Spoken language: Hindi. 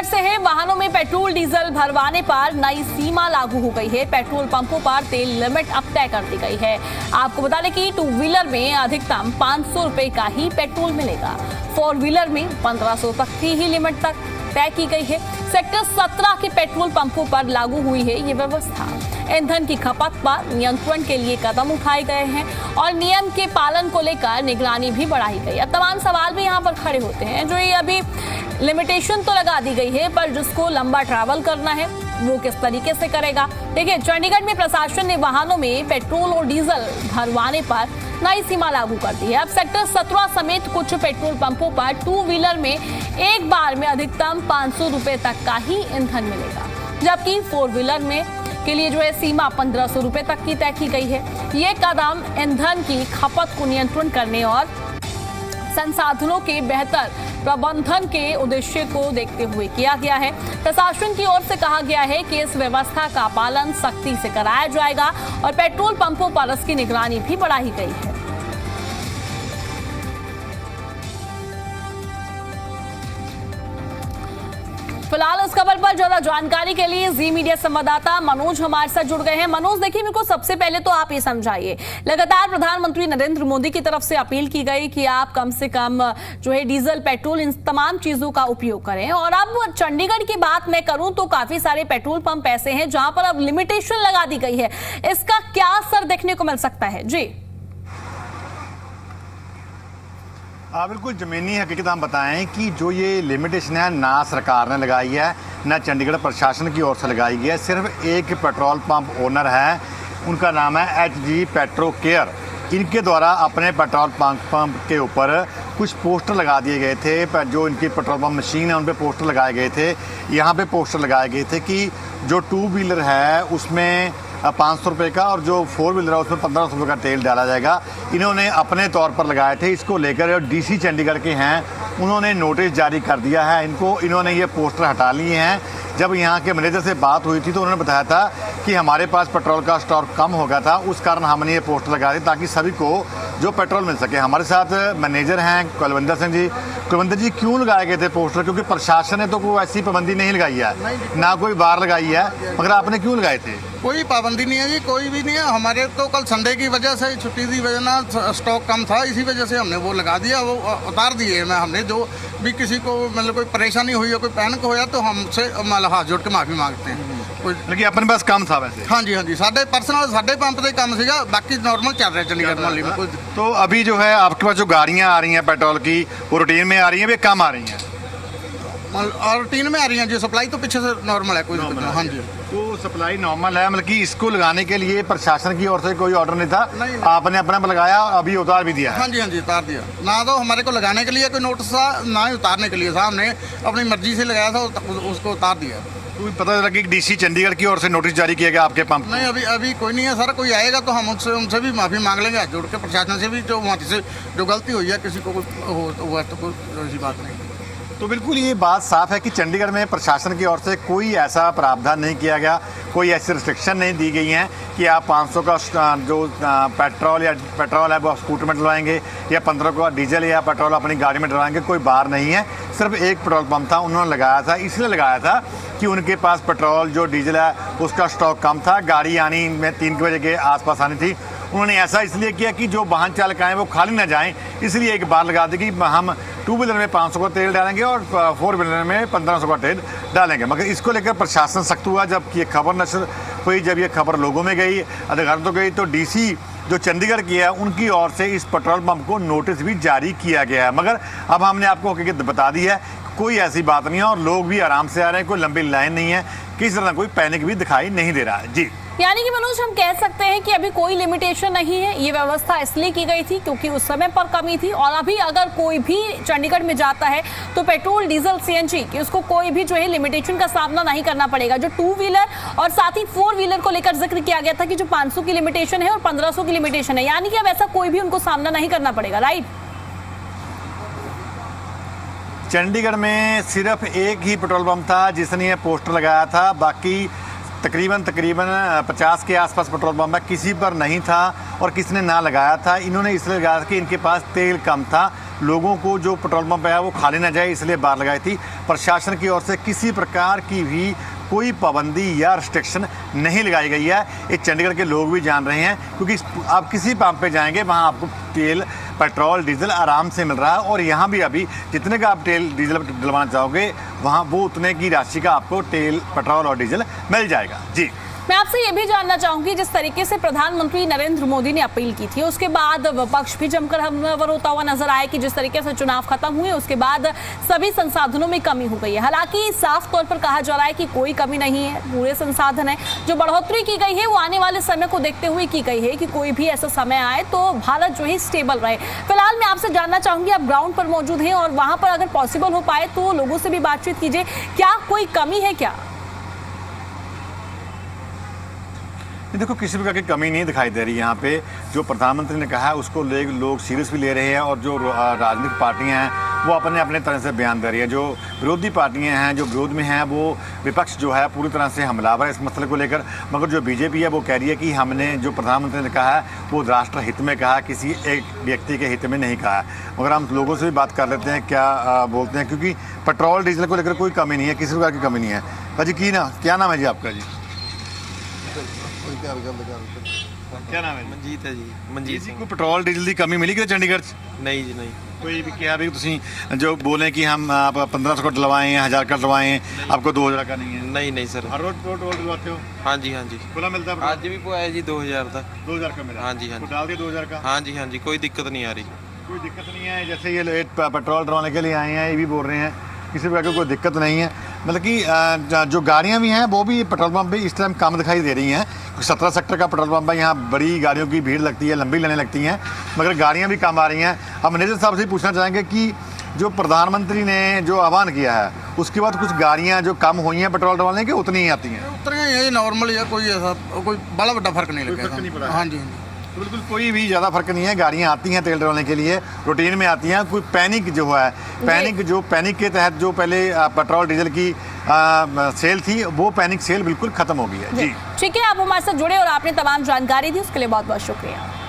से है। वाहनों में पेट्रोल डीजल भरवाने पर नई सीमा लागू हो गई है। पेट्रोल पंपों पर तेल लिमिट अब तय कर दी गई है। आपको बता दें कि 2 व्हीलर में अधिकतम 500 रुपए का ही पेट्रोल मिलेगा। 4 व्हीलर में 1500 तक की ही लिमिट तक तय की गई है। सेक्टर 17 के पेट्रोल पंपों पर लागू हुई है ये व्यवस्था। ईंधन की खपत पर नियंत्रण के लिए कदम उठाए गए हैं और नियम के पालन को लेकर निगरानी भी बढ़ाई गई। अब तमाम सवाल भी यहाँ पर खड़े होते हैं। जो ये अभी लिमिटेशन तो लगा दी गई है, पर जिसको लंबा ट्रैवल करना है वो किस तरीके से करेगा। देखिए, चंडीगढ़ में प्रशासन ने वाहनों में पेट्रोल और डीजल भरवाने पर नई सीमा लागू कर दी है। अब सेक्टर 17 समेत कुछ पेट्रोल पंपों पर 2 व्हीलर में एक बार में अधिकतम 500 रुपए तक का ही ईंधन मिलेगा, जबकि 4 व्हीलर में के लिए जो है सीमा 1500 रुपए तक की तय की गई है। ये कदम ईंधन की खपत को नियंत्रण करने और संसाधनों के बेहतर प्रबंधन के उद्देश्य को देखते हुए किया गया है। प्रशासन की ओर से कहा गया है कि इस व्यवस्था का पालन सख्ती से कराया जाएगा और पेट्रोल पंपों पर इसकी निगरानी भी बढ़ाई गई है। फिलहाल इस खबर पर ज्यादा जानकारी के लिए जी मीडिया संवाददाता मनोज हमारे साथ जुड़ गए हैं। मनोज, देखिए, मेरे को सबसे पहले तो आप ये समझाइए, लगातार प्रधानमंत्री नरेंद्र मोदी की तरफ से अपील की गई कि आप कम से कम जो है डीजल, पेट्रोल, इन तमाम चीजों का उपयोग करें, और अब चंडीगढ़ की बात मैं करूं तो काफी सारे पेट्रोल पंप ऐसे हैं जहां पर अब लिमिटेशन लगा दी गई है। इसका क्या असर देखने को मिल सकता है? जी बिल्कुल ज़मीनी हकीकत हम बताएं कि जो ये लिमिटेशन है ना सरकार ने लगाई है ना चंडीगढ़ प्रशासन की ओर से लगाई गई है। सिर्फ एक पेट्रोल पंप ओनर है, उनका नाम है HG पेट्रो केयर। इनके द्वारा अपने पेट्रोल पंप के ऊपर कुछ पोस्टर लगा दिए गए थे। जो इनकी पेट्रोल पंप मशीन है उन पर पोस्टर लगाए गए थे। यहाँ पे पोस्टर लगाए गए थे कि जो 2 व्हीलर है उसमें 500 रुपये का और जो 4 व्हीलर है उसमें 1500 रुपये का तेल डाला जाएगा। इन्होंने अपने तौर पर लगाए थे। इसको लेकर जो DC चंडीगढ़ के हैं उन्होंने नोटिस जारी कर दिया है। इन्होंने ये पोस्टर हटा लिए हैं। जब यहाँ के मैनेजर से बात हुई थी तो उन्होंने बताया था कि हमारे पास पेट्रोल का स्टॉक कम हो गया था, उस कारण हमने ये पोस्टर लगा दी ताकि सभी को जो पेट्रोल मिल सके। हमारे साथ मैनेजर हैं कुलविंदर सिंह जी। कुलविंदर जी, क्यों लगाए गए थे पोस्टर? क्योंकि प्रशासन ने तो कोई ऐसी पाबंदी नहीं लगाई है, ना कोई बार लगाई है, मगर आपने क्यों लगाए थे? कोई पाबंदी नहीं है जी, कोई भी नहीं है। हमारे तो कल संडे की वजह से, छुट्टी की वजह ना, स्टॉक कम था, इसी वजह से हमने वो लगा दिया, वो उतार दिए हैं। हमने जो भी किसी को मतलब कोई परेशानी हुई है, कोई पैनिक होया तो हमसे मतलब हाथ जोड़ के माफ़ी मांगते हैं। लेकिन अपने पास कम था वैसे? हाँ जी, हाँ जी, साढ़े पर्सनल साढ़े पंप से कम सीगा, बाकी नॉर्मल चल रहा है चंडीगढ़ मोहल्ले में। तो अभी जो है आपके पास जो गाड़ियाँ आ रही हैं पेट्रोल की, वो रूटीन में आ रही हैं, वे कम आ रही हैं? और रूटीन में आ रही हैं जी। सप्लाई तो पीछे से नॉर्मल है, कोई दिक्कत नहीं। हाँ जी, तो सप्लाई नॉर्मल है, मतलब कि इसको लगाने के लिए प्रशासन की ओर से कोई ऑर्डर नहीं था? नहीं। आपने अपना लगाया, अभी उतार भी दिया? हाँ जी, हाँ जी, उतार दिया। ना तो हमारे को लगाने के लिए कोई नोटिस था, ना ही उतारने के लिए था। हमने अपनी मर्जी से लगाया था, उसको उतार दिया। तो पता चला कि DC चंडीगढ़ की ओर से नोटिस जारी किया गया आपके पंप? नहीं, अभी कोई नहीं है सर। कोई आएगा तो हम उनसे भी माफ़ी मांग लेंगे, हाथ जोड़ के। प्रशासन से भी जो वहाँ से जो गलती हुई है, किसी को हुआ तो कोई ऐसी बात नहीं। तो बिल्कुल ये बात साफ है कि चंडीगढ़ में प्रशासन की ओर से कोई ऐसा प्रावधान नहीं किया गया, कोई ऐसी रिस्ट्रिक्शन नहीं दी गई हैं कि आप 500 का जो पेट्रोल है वो आप स्कूटर में डलवाएंगे या 15 का डीजल या पेट्रोल अपनी गाड़ी में डलवाएंगे। कोई बार नहीं है। सिर्फ एक पेट्रोल पंप था, उन्होंने लगाया था, इसलिए लगाया था कि उनके पास पेट्रोल जो डीजल है उसका स्टॉक कम था। गाड़ी आनी में 3 बजे के आसपास आनी थी। उन्होंने ऐसा इसलिए किया कि जो वाहन चालक आए वो खाली ना जाएं, इसलिए एक बार लगा दी कि हम 2 व्हीलर में 500 का तेल डालेंगे और 4 व्हीलर में 1500 का तेल डालेंगे। मगर इसको लेकर प्रशासन सख्त हुआ। जब ये खबर नशर हुई, जब ये खबर लोगों में गई, अधिकारियों को गई, तो DC जो चंडीगढ़ की है उनकी ओर से इस पेट्रोल पंप को नोटिस भी जारी किया गया है। मगर अब हमने आपको हकीकत बता दी है, कोई ऐसी बात नहीं है और लोग भी आराम से आ रहे हैं, कोई लंबी लाइन नहीं है, किसी तरह कोई पैनिक भी दिखाई नहीं दे रहा है। जी, यानी कि मनोज, हम कह सकते हैं कि अभी कोई लिमिटेशन नहीं है। ये व्यवस्था इसलिए की गई थी क्योंकि उस समय पर कमी थी, और अभी अगर कोई भी चंडीगढ़ में जाता है तो पेट्रोल, डीजल, CNG कि उसको कोई भी जो है लिमिटेशन का सामना नहीं करना पड़ेगा। जो 2 व्हीलर और साथ ही 4 व्हीलर को लेकर जिक्र किया गया था कि जो 500 की लिमिटेशन है और 1500 की लिमिटेशन है, यानी कि अब ऐसा कोई भी उनको सामना नहीं करना पड़ेगा, राइट? चंडीगढ़ में सिर्फ एक ही पेट्रोल पंप था जिसने ये पोस्टर लगाया था। बाकी तकरीबन 50 के आसपास पेट्रोल पंप है, किसी पर नहीं था और किसी ने ना लगाया था। इन्होंने इसलिए लगाया था कि इनके पास तेल कम था, लोगों को जो पेट्रोल पंप है वो खाली ना जाए इसलिए बाहर लगाई थी। प्रशासन की ओर से किसी प्रकार की भी कोई पाबंदी या रिस्ट्रिक्शन नहीं लगाई गई है। ये चंडीगढ़ के लोग भी जान रहे हैं, क्योंकि आप किसी पंप पे जाएंगे वहाँ आपको तेल, पेट्रोल, डीजल आराम से मिल रहा है। और यहाँ भी अभी जितने का आप तेल डीजल डलवाना चाहोगे वहाँ वो उतने की राशि का आपको तेल, पेट्रोल और डीजल मिल जाएगा। जी, मैं आपसे ये भी जानना चाहूंगी, जिस तरीके से प्रधानमंत्री नरेंद्र मोदी ने अपील की थी उसके बाद विपक्ष भी जमकर हमलावर होता हुआ नजर आया कि जिस तरीके से चुनाव खत्म हुए उसके बाद सभी संसाधनों में कमी हो गई है। हालांकि साफ तौर पर कहा जा रहा है कि कोई कमी नहीं है, पूरे संसाधन है। जो बढ़ोतरी की गई है वो आने वाले समय को देखते हुए की गई है कि कोई भी ऐसा समय आए तो भारत जो है स्टेबल रहे। फिलहाल मैं आपसे जानना चाहूंगी, आप ग्राउंड पर मौजूद हैं और वहां पर अगर पॉसिबल हो पाए तो लोगों से भी बातचीत कीजिए, क्या कोई कमी है क्या? देखो, किसी प्रकार की कमी नहीं दिखाई दे रही यहाँ पे। जो प्रधानमंत्री ने कहा है उसको लोग सीरियस भी ले रहे हैं और जो राजनीतिक पार्टियाँ हैं वो अपने अपने तरह से बयान दे रही है। जो विरोधी पार्टियाँ हैं, जो विरोध में हैं, वो विपक्ष जो है पूरी तरह से हमलावर है इस मसले को लेकर। मगर जो बीजेपी है वो कह रही है कि हमने जो प्रधानमंत्री ने कहा है वो राष्ट्र हित में कहा, किसी एक व्यक्ति के हित में नहीं कहा है। मगर हम लोगों से भी बात कर लेते हैं क्या बोलते हैं, क्योंकि पेट्रोल डीजल को लेकर कोई कमी नहीं है, किसी प्रकार की कमी नहीं है। भाजी क्या नाम है जी आपका? जी क्या नाम है? ਮਨਜੀਤ ਹੈ ਜੀ। ਮਨਜੀਤ जी ਸਿੰਘ। को पेट्रोल डीजल की कमी मिली कि चंडीगढ़ नहीं जी नहीं। कोई भी क्या भी तुम जो बोले कि हम आप 1500 का डलवाएं, 1000 का डलवाएं, आपको 2000 का नहीं है? नहीं नहीं सर। हर रोज पेट्रोल डलवाते हो? हाँ जी हाँ जी। खुला मिलता है पेट्रोल? आज भी पवाया जी 2000 का। 2000 का मिला? हाँ जी हाँ तो जी। डाल दिया 2000 का? हाँ जी हाँ जी, कोई दिक्कत नहीं आ रही। कोई दिक्कत नहीं है। जैसे ये पेट्रोल डलवाने के लिए आए हैं ये भी बोल रहे हैं किसी प्रकार की कोई दिक्कत नहीं है। मतलब कि जो गाड़ियाँ भी हैं वो भी पेट्रोल पंप भी इस टाइम कम दिखाई दे रही हैं। 17 सेक्टर का पेट्रोल पंप है, यहाँ बड़ी गाड़ियों की भीड़ लगती है, लंबी लाइनें लगती हैं, मगर गाड़ियाँ भी कम आ रही हैं। हम मैनेजर साहब से पूछना चाहेंगे कि जो प्रधानमंत्री ने जो आह्वान किया है उसके बाद कुछ गाड़ियाँ जो कम हुई हैं पेट्रोल डलवाने की उतनी ही आती हैं? उतने यही नॉर्मल है, कोई ऐसा कोई बड़ा बड़ा फर्क नहीं कोई लगेगा। फर्क नहीं पड़ा है? हाँ जी हाँ जी। तो बिल्कुल कोई भी ज़्यादा फर्क नहीं है। गाड़ियाँ आती हैं तेल डलवाने के लिए, रूटीन में आती हैं। कोई पैनिक जो है, पैनिक के तहत जो पहले पेट्रोल डीजल की सेल थी वो पैनिक सेल बिल्कुल खत्म हो गई है। जी ठीक है, आप हमारे साथ जुड़े और आपने तमाम जानकारी दी उसके लिए बहुत बहुत शुक्रिया।